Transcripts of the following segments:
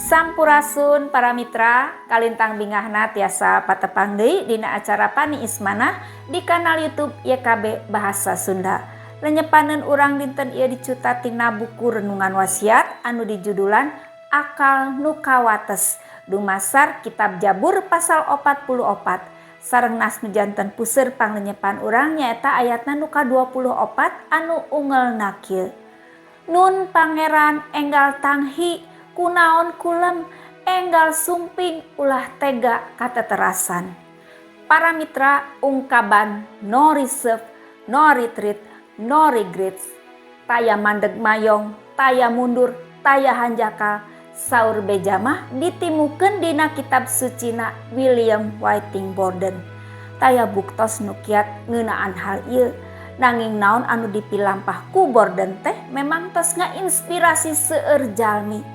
Sampurasun para mitra, kalintang bingahna tiasa patepang deui dina acara Pani Ismanah di kanal YouTube YKB Bahasa Sunda. Lenyepaneun urang dinten ieu dicuta tina buku renungan wasiat anu dijudulan Akal Nu Kawates dumasar kitab Jabur pasal 44. Sareng nas nu janten puseur panglenyepan urang nyaeta ayatna nu ka-24 anu ungelna kieu. Nun pangeran enggal tanghi kunaon kulem enggal sumping ulah tega kateterasan. Para mitra, ungkaban no reserve, no retreat, no regrets. Taya mandeg mayong, taya mundur, taya hanjakal. Saur bejamah ditimukeun dina kitab sucina William Whiting Borden. Taya buktos nu kiat ngeunaan hal ieu. Nanging naon anu dipilampah ku Borden teh memang tos ngainspirasi seueur jalmi.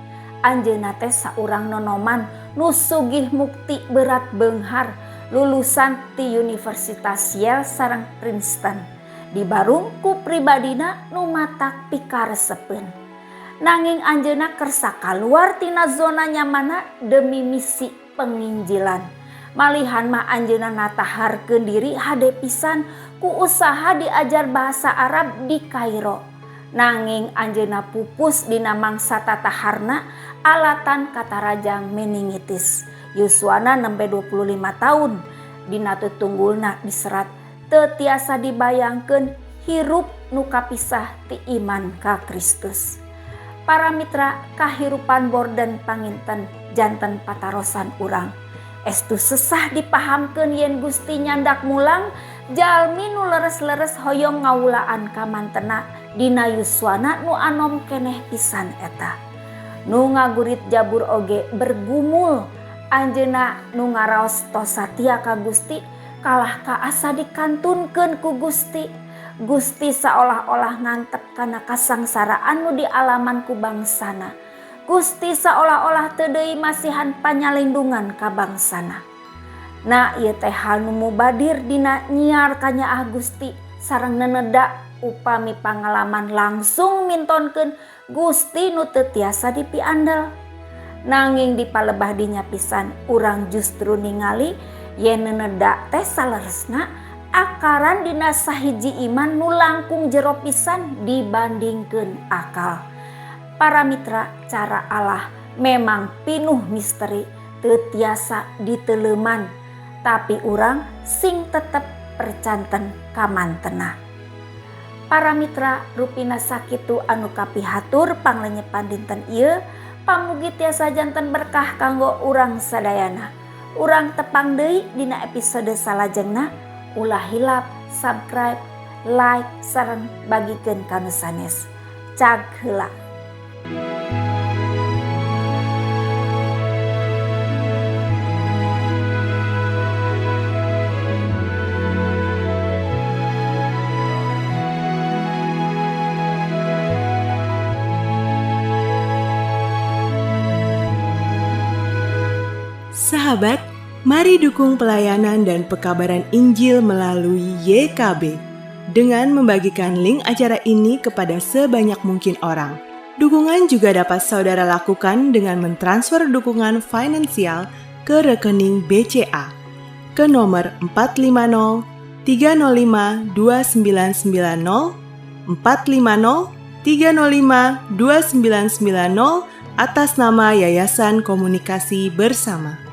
Anjeunna teh saurang nonoman nu sugih mukti berat beunghar lulusan ti Universitas Yale sareng Princeton. Dibarung ku pribadina nu matak pikaresepeun. Nanging anjeunna kersa kaluar tina zona nyamanna demi misi penginjilan. Malihan mah anjeunna nataharkeun diri hade pisan ku usaha diajar bahasa Arab di Kairo. Nanging anjeunna pupus dina mangsa tataharna alatan katarajang meningitis. Yuswana nembe 25 tahun. Dina tutunggulna diserat teu tiasa dibayangkeun hirup nu kapisah ti iman ka Kristus. Para mitra, kahirupan Borden panginten janten patarosan urang. Estu sesah dipahamkeun yen Gusti nyandak mulang jalmi nu leres-leres hoyong ngawulaan ka mantena dina yuswana nu anom keneh pisan eta. Nu ngagurit Jabur oge bergumul anjeunna nu ngaraos tos satia ka Gusti kalah kaasa dikantunkeun ku Gusti. Gusti seolah-olah ngantep kana kasangsaraan nu dialaman ku bangsana. Gusti seolah-olah teu deui masihan panyalindungan ka bangsana. Na ieu teh hal nu mubadir dina nyiar ka nyaah Gusti sareng neneda upami pangalaman langsung mintonkeun Gusti nu teu tiasa dipiandel. Nanging dipalebah dinya pisan urang justru ningali yen neneda teh saleresna akaran dina sahiji iman nu langkung jero pisan dibandingkeun akal. Para mitra, cara Allah memang pinuh misteri teu tiasa diteleuman, tapi urang sing tetep percanten ka mantena. Para mitra, rupina sakitu anu kapihatur panglenyepan dinten ieu, pamugi tiasa janten berkah kanggo urang sadayana. Urang tepang deui dina episode salajengna. Ulah hilap, subscribe, like, sareng bagikeun ka nu sanes. Cag heula. Sahabat, mari dukung pelayanan dan pekabaran Injil melalui YKB dengan membagikan link acara ini kepada sebanyak mungkin orang. Dukungan juga dapat saudara lakukan dengan mentransfer dukungan finansial ke rekening BCA ke nomor 450 305 2990 450 305 2990 atas nama Yayasan Komunikasi Bersama.